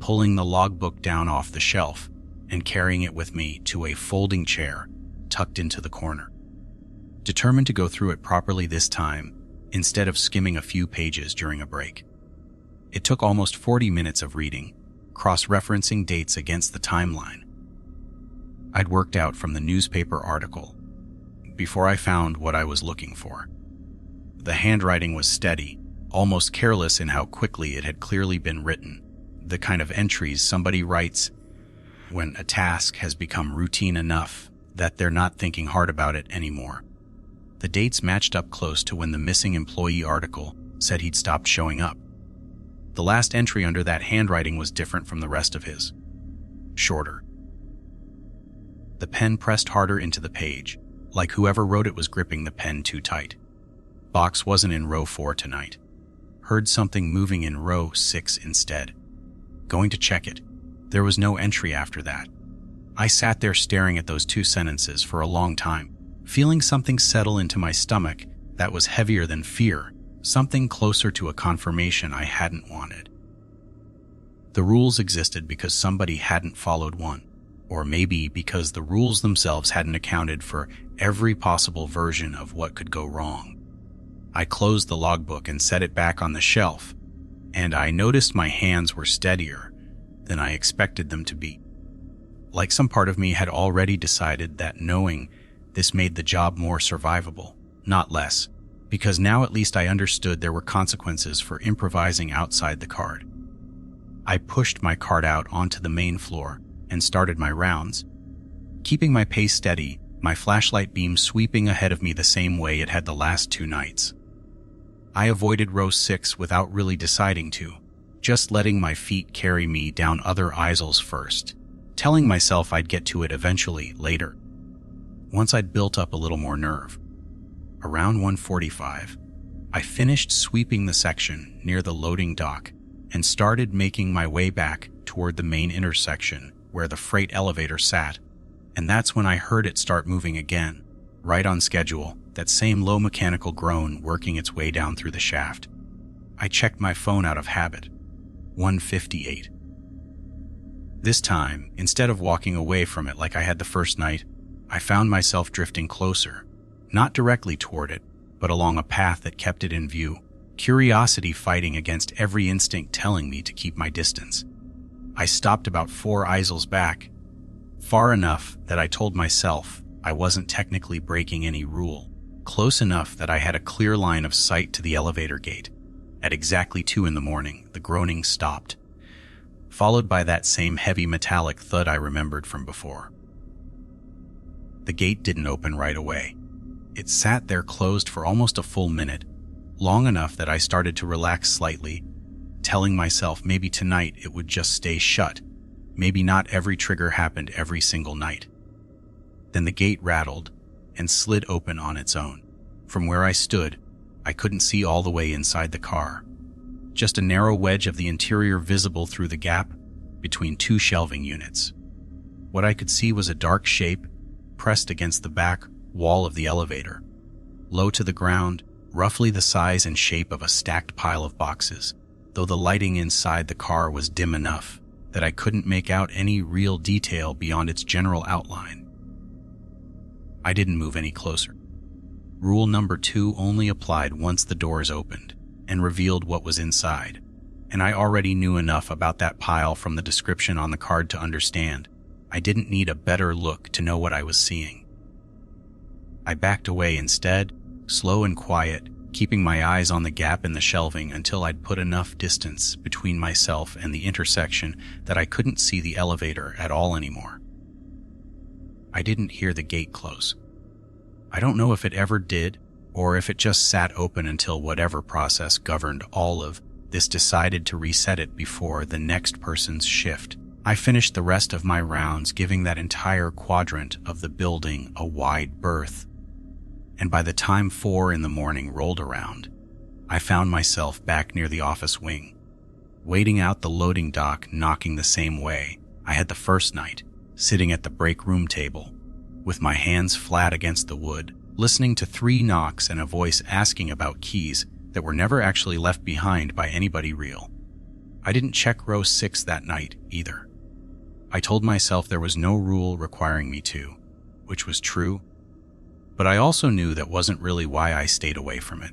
A: pulling the logbook down off the shelf and carrying it with me to a folding chair tucked into the corner. Determined to go through it properly this time, instead of skimming a few pages during a break. It took almost 40 minutes of reading, cross-referencing dates against the timeline I'd worked out from the newspaper article before I found what I was looking for. The handwriting was steady, almost careless in how quickly it had clearly been written, the kind of entries somebody writes when a task has become routine enough that they're not thinking hard about it anymore. The dates matched up close to when the missing employee article said he'd stopped showing up. The last entry under that handwriting was different from the rest of his. Shorter. The pen pressed harder into the page, like whoever wrote it was gripping the pen too tight. Box wasn't in row 4 tonight. Heard something moving in row 6 instead. Going to check it. There was no entry after that. I sat there staring at those two sentences for a long time, feeling something settle into my stomach that was heavier than fear, something closer to a confirmation I hadn't wanted. The rules existed because somebody hadn't followed one, or maybe because the rules themselves hadn't accounted for every possible version of what could go wrong. I closed the logbook and set it back on the shelf, and I noticed my hands were steadier than I expected them to be. Like some part of me had already decided that knowing this made the job more survivable, not less, because now at least I understood there were consequences for improvising outside the card. I pushed my cart out onto the main floor and started my rounds, keeping my pace steady, my flashlight beam sweeping ahead of me the same way it had the last 2 nights. I avoided row 6 without really deciding to, just letting my feet carry me down other aisles first, telling myself I'd get to it eventually later, once I'd built up a little more nerve. Around 1:45, I finished sweeping the section near the loading dock and started making my way back toward the main intersection where the freight elevator sat, and that's when I heard it start moving again, right on schedule, that same low mechanical groan working its way down through the shaft. I checked my phone out of habit. 1:58. This time, instead of walking away from it like I had the first night, I found myself drifting closer, not directly toward it, but along a path that kept it in view, curiosity fighting against every instinct telling me to keep my distance. I stopped about 4 aisles back, far enough that I told myself I wasn't technically breaking any rule, close enough that I had a clear line of sight to the elevator gate. At exactly 2 in the morning, the groaning stopped, followed by that same heavy metallic thud I remembered from before. The gate didn't open right away. It sat there closed for almost a full minute, long enough that I started to relax slightly, telling myself maybe tonight it would just stay shut. Maybe not every trigger happened every single night. Then the gate rattled and slid open on its own. From where I stood, I couldn't see all the way inside the car. Just a narrow wedge of the interior visible through the gap between 2 shelving units. What I could see was a dark shape pressed against the back wall of the elevator, low to the ground, roughly the size and shape of a stacked pile of boxes, though the lighting inside the car was dim enough that I couldn't make out any real detail beyond its general outline. I didn't move any closer. Rule number 2 only applied once the doors opened and revealed what was inside, and I already knew enough about that pile from the description on the card to understand I didn't need a better look to know what I was seeing. I backed away instead, slow and quiet, keeping my eyes on the gap in the shelving until I'd put enough distance between myself and the intersection that I couldn't see the elevator at all anymore. I didn't hear the gate close. I don't know if it ever did, or if it just sat open until whatever process governed all of this decided to reset it before the next person's shift. I finished the rest of my rounds, giving that entire quadrant of the building a wide berth. And by the time 4 in the morning rolled around, I found myself back near the office wing, waiting out the loading dock, knocking the same way I had the first night, sitting at the break room table, with my hands flat against the wood, listening to 3 knocks and a voice asking about keys that were never actually left behind by anybody real. I didn't check row 6 that night either. I told myself there was no rule requiring me to, which was true, but I also knew that wasn't really why I stayed away from it.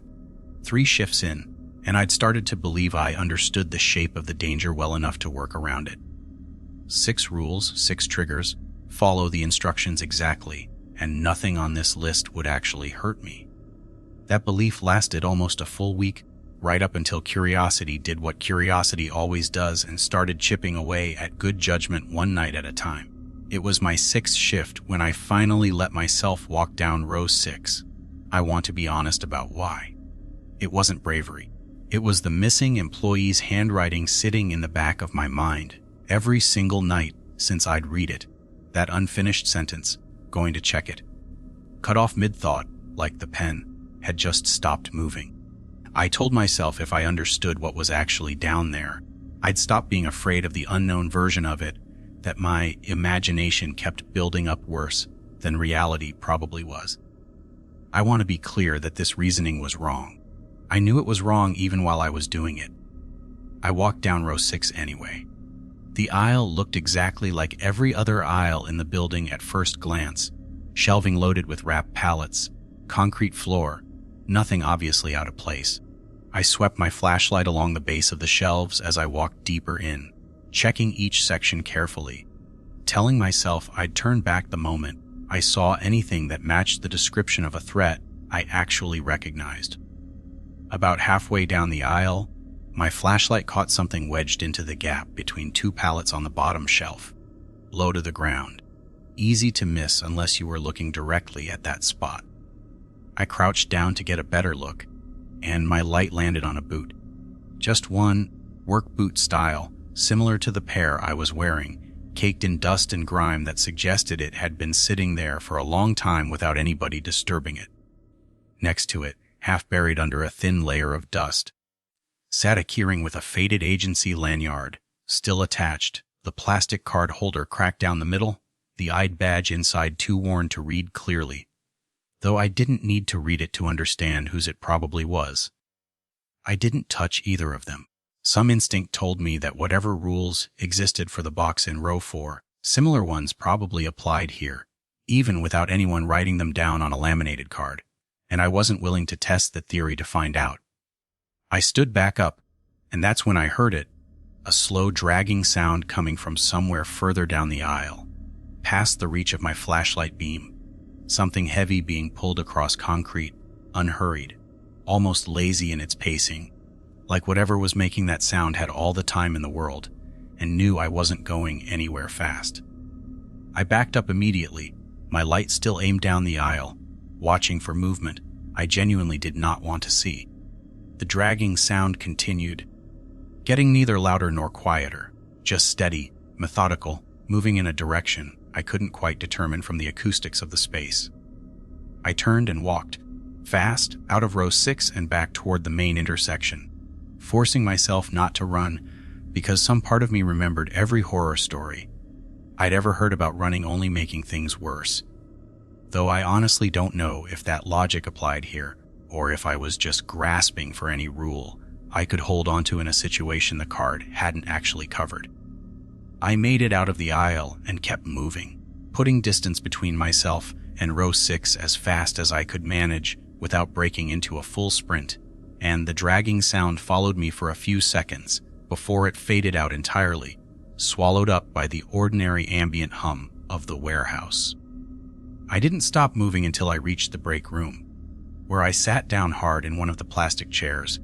A: 3 shifts in, and I'd started to believe I understood the shape of the danger well enough to work around it. 6 rules, 6 triggers, follow the instructions exactly, and nothing on this list would actually hurt me. That belief lasted almost a full week, right up until curiosity did what curiosity always does and started chipping away at good judgment one night at a time. It was my 6th shift when I finally let myself walk down row 6. I want to be honest about why. It wasn't bravery. It was the missing employee's handwriting sitting in the back of my mind every single night since I'd read it. That unfinished sentence, going to check it. Cut off mid-thought, like the pen had just stopped moving. I told myself if I understood what was actually down there, I'd stop being afraid of the unknown version of it that my imagination kept building up worse than reality probably was. I want to be clear that this reasoning was wrong. I knew it was wrong even while I was doing it. I walked down row 6 anyway. The aisle looked exactly like every other aisle in the building at first glance. Shelving loaded with wrapped pallets, concrete floor, nothing obviously out of place. I swept my flashlight along the base of the shelves as I walked deeper in, checking each section carefully, telling myself I'd turn back the moment I saw anything that matched the description of a threat I actually recognized. About halfway down the aisle, my flashlight caught something wedged into the gap between 2 pallets on the bottom shelf, low to the ground, easy to miss unless you were looking directly at that spot. I crouched down to get a better look, and my light landed on a boot. Just one, work boot style, similar to the pair I was wearing, caked in dust and grime that suggested it had been sitting there for a long time without anybody disturbing it. Next to it, half buried under a thin layer of dust, sat a keyring with a faded agency lanyard, still attached, the plastic card holder cracked down the middle, the eyed badge inside too worn to read clearly, though I didn't need to read it to understand whose it probably was. I didn't touch either of them. Some instinct told me that whatever rules existed for the box in row 4, similar ones probably applied here, even without anyone writing them down on a laminated card, and I wasn't willing to test the theory to find out. I stood back up, and that's when I heard it, a slow dragging sound coming from somewhere further down the aisle, past the reach of my flashlight beam, something heavy being pulled across concrete, unhurried, almost lazy in its pacing, like whatever was making that sound had all the time in the world and knew I wasn't going anywhere fast. I backed up immediately, my light still aimed down the aisle, watching for movement I genuinely did not want to see. The dragging sound continued, getting neither louder nor quieter, just steady, methodical, moving in a direction I couldn't quite determine from the acoustics of the space. I turned and walked, fast, out of row 6 and back toward the main intersection, forcing myself not to run because some part of me remembered every horror story I'd ever heard about running only making things worse. Though I honestly don't know if that logic applied here or if I was just grasping for any rule I could hold onto in a situation the card hadn't actually covered. I made it out of the aisle and kept moving, putting distance between myself and row 6 as fast as I could manage without breaking into a full sprint, and the dragging sound followed me for a few seconds before it faded out entirely, swallowed up by the ordinary ambient hum of the warehouse. I didn't stop moving until I reached the break room, where I sat down hard in one of the plastic chairs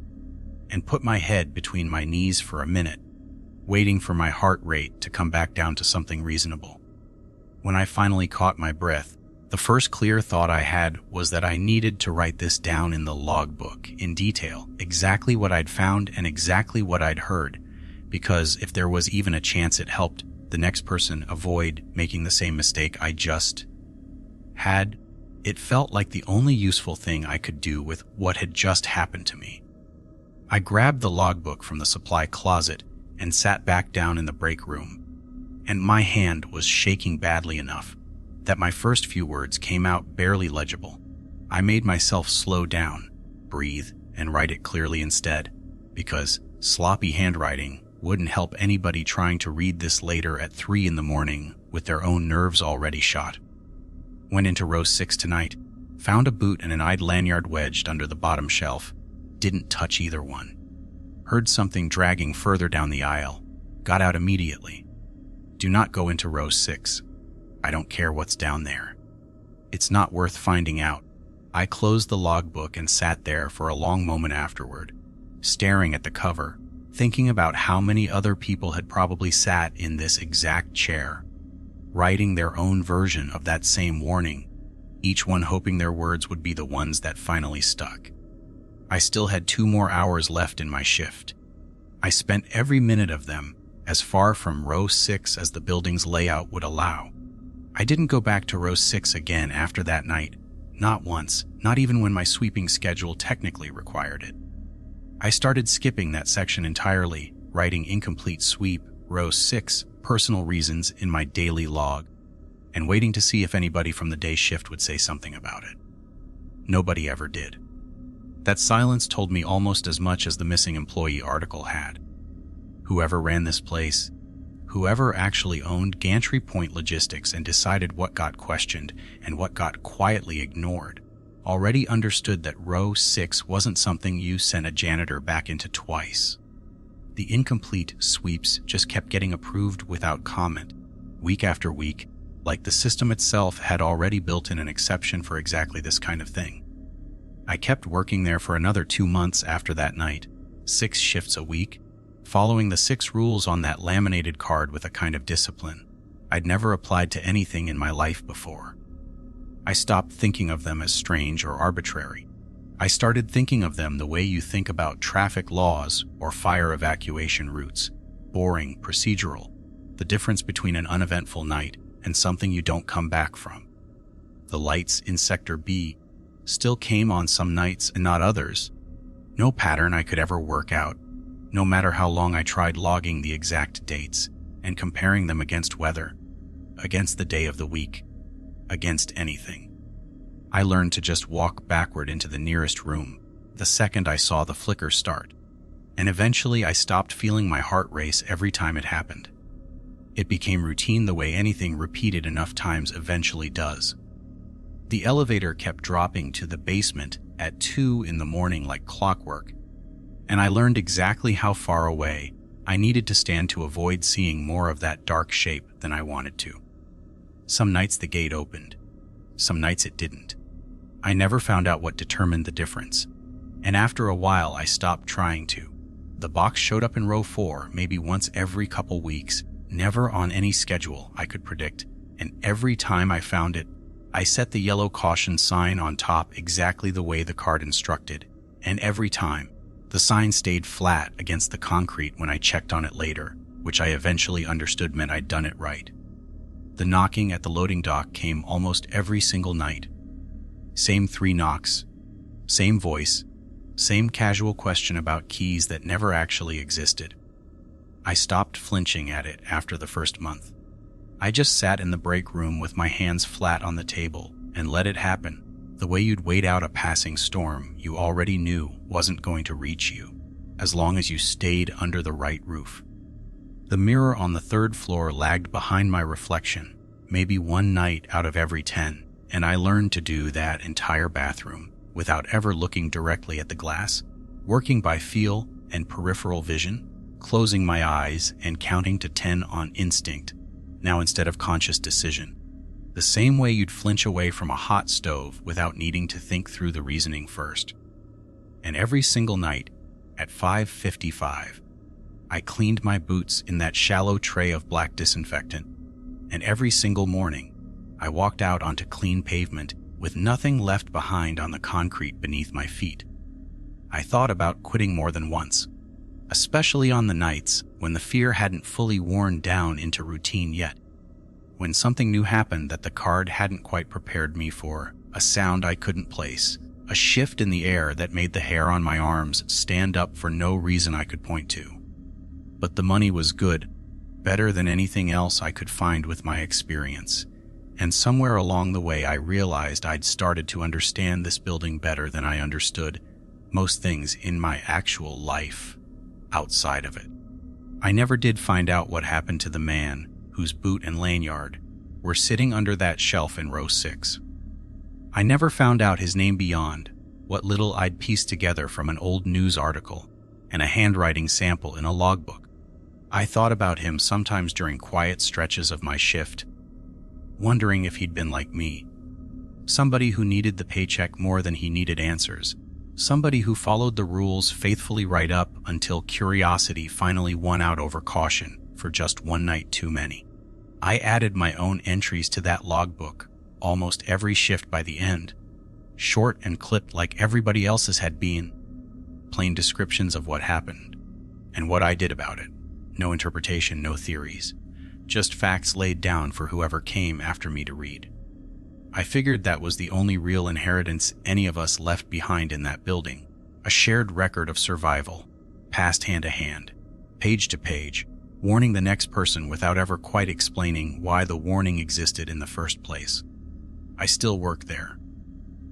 A: and put my head between my knees for a minute, waiting for my heart rate to come back down to something reasonable. When I finally caught my breath, the first clear thought I had was that I needed to write this down in the logbook in detail, exactly what I'd found and exactly what I'd heard, because if there was even a chance it helped the next person avoid making the same mistake I just had, it felt like the only useful thing I could do with what had just happened to me. I grabbed the logbook from the supply closet and sat back down in the break room, and my hand was shaking badly enough that my first few words came out barely legible. I made myself slow down, breathe, and write it clearly instead, because sloppy handwriting wouldn't help anybody trying to read this later at 3 a.m. with their own nerves already shot. Went into row 6 tonight, found a boot and an eyed lanyard wedged under the bottom shelf, didn't touch either one. Heard something dragging further down the aisle, got out immediately. Do not go into row 6. I don't care what's down there. It's not worth finding out. I closed the logbook and sat there for a long moment afterward, staring at the cover, thinking about how many other people had probably sat in this exact chair, writing their own version of that same warning, each one hoping their words would be the ones that finally stuck. I still had 2 more hours left in my shift. I spent every minute of them as far from row 6 as the building's layout would allow. I didn't go back to row 6 again after that night, not once, not even when my sweeping schedule technically required it. I started skipping that section entirely, writing incomplete sweep, row 6, personal reasons in my daily log, and waiting to see if anybody from the day shift would say something about it. Nobody ever did. That silence told me almost as much as the missing employee article had. Whoever ran this place, whoever actually owned Gantry Point Logistics and decided what got questioned and what got quietly ignored, already understood that row 6 wasn't something you sent a janitor back into twice. The incomplete sweeps just kept getting approved without comment, week after week, like the system itself had already built in an exception for exactly this kind of thing. I kept working there for another 2 months after that night, 6 shifts a week, following the 6 rules on that laminated card with a kind of discipline I'd never applied to anything in my life before. I stopped thinking of them as strange or arbitrary. I started thinking of them the way you think about traffic laws or fire evacuation routes, boring, procedural, the difference between an uneventful night and something you don't come back from. The lights in Sector B still came on some nights and not others. No pattern I could ever work out, no matter how long I tried logging the exact dates and comparing them against weather, against the day of the week, against anything. I learned to just walk backward into the nearest room the second I saw the flicker start, and eventually I stopped feeling my heart race every time it happened. It became routine the way anything repeated enough times eventually does. The elevator kept dropping to the basement at 2 in the morning like clockwork, and I learned exactly how far away I needed to stand to avoid seeing more of that dark shape than I wanted to. Some nights the gate opened, some nights it didn't. I never found out what determined the difference, and after a while I stopped trying to. The box showed up in row 4 maybe once every couple weeks, never on any schedule I could predict, and every time I found it, I set the yellow caution sign on top exactly the way the card instructed, and every time, the sign stayed flat against the concrete when I checked on it later, which I eventually understood meant I'd done it right. The knocking at the loading dock came almost every single night. Same 3 knocks, same voice, same casual question about keys that never actually existed. I stopped flinching at it after the first month. I just sat in the break room with my hands flat on the table and let it happen, the way you'd wait out a passing storm you already knew wasn't going to reach you, as long as you stayed under the right roof. The mirror on the 3rd floor lagged behind my reflection, maybe 1 night out of every 10, and I learned to do that entire bathroom without ever looking directly at the glass, working by feel and peripheral vision, closing my eyes and counting to 10 on instinct, now instead of conscious decision. The same way you'd flinch away from a hot stove without needing to think through the reasoning first. And every single night, at 5:55, I cleaned my boots in that shallow tray of black disinfectant, and every single morning, I walked out onto clean pavement with nothing left behind on the concrete beneath my feet. I thought about quitting more than once, especially on the nights when the fear hadn't fully worn down into routine yet. When something new happened that the card hadn't quite prepared me for, a sound I couldn't place, a shift in the air that made the hair on my arms stand up for no reason I could point to. But the money was good, better than anything else I could find with my experience, and somewhere along the way I realized I'd started to understand this building better than I understood most things in my actual life outside of it. I never did find out what happened to the man whose boot and lanyard were sitting under that shelf in row 6. I never found out his name beyond what little I'd pieced together from an old news article and a handwriting sample in a logbook. I thought about him sometimes during quiet stretches of my shift, wondering if he'd been like me, somebody who needed the paycheck more than he needed answers, somebody who followed the rules faithfully right up until curiosity finally won out over caution for just 1 night too many. I added my own entries to that logbook almost every shift by the end, short and clipped like everybody else's had been, plain descriptions of what happened and what I did about it. No interpretation, no theories, just facts laid down for whoever came after me to read. I figured that was the only real inheritance any of us left behind in that building, a shared record of survival, passed hand to hand, page to page, warning the next person without ever quite explaining why the warning existed in the first place. I still work there.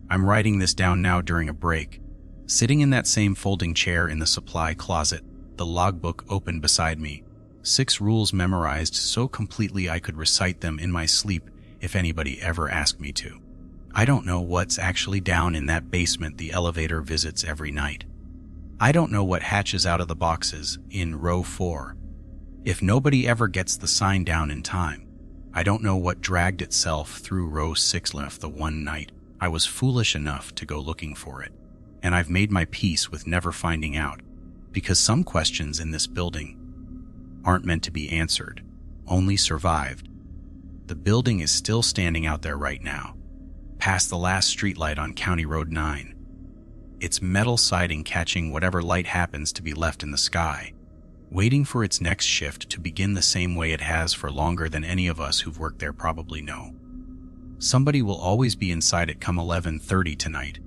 A: I'm writing this down now during a break, sitting in that same folding chair in the supply closet, the logbook open beside me, 6 rules memorized so completely I could recite them in my sleep if anybody ever asked me to. I don't know what's actually down in that basement the elevator visits every night. I don't know what hatches out of the boxes in row 4. If nobody ever gets the sign down in time, I don't know what dragged itself through row 6 left the one night I was foolish enough to go looking for it. And I've made my peace with never finding out, because some questions in this building aren't meant to be answered, only survived. The building is still standing out there right now, past the last streetlight on County Road 9. Its metal siding catching whatever light happens to be left in the sky, waiting for its next shift to begin the same way it has for longer than any of us who've worked there probably know. Somebody will always be inside it come 11:30 tonight,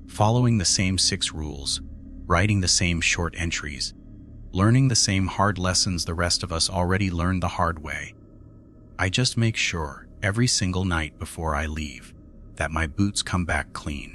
A: following the same 6 rules, writing the same short entries, learning the same hard lessons the rest of us already learned the hard way. I just make sure every single night before I leave that my boots come back clean.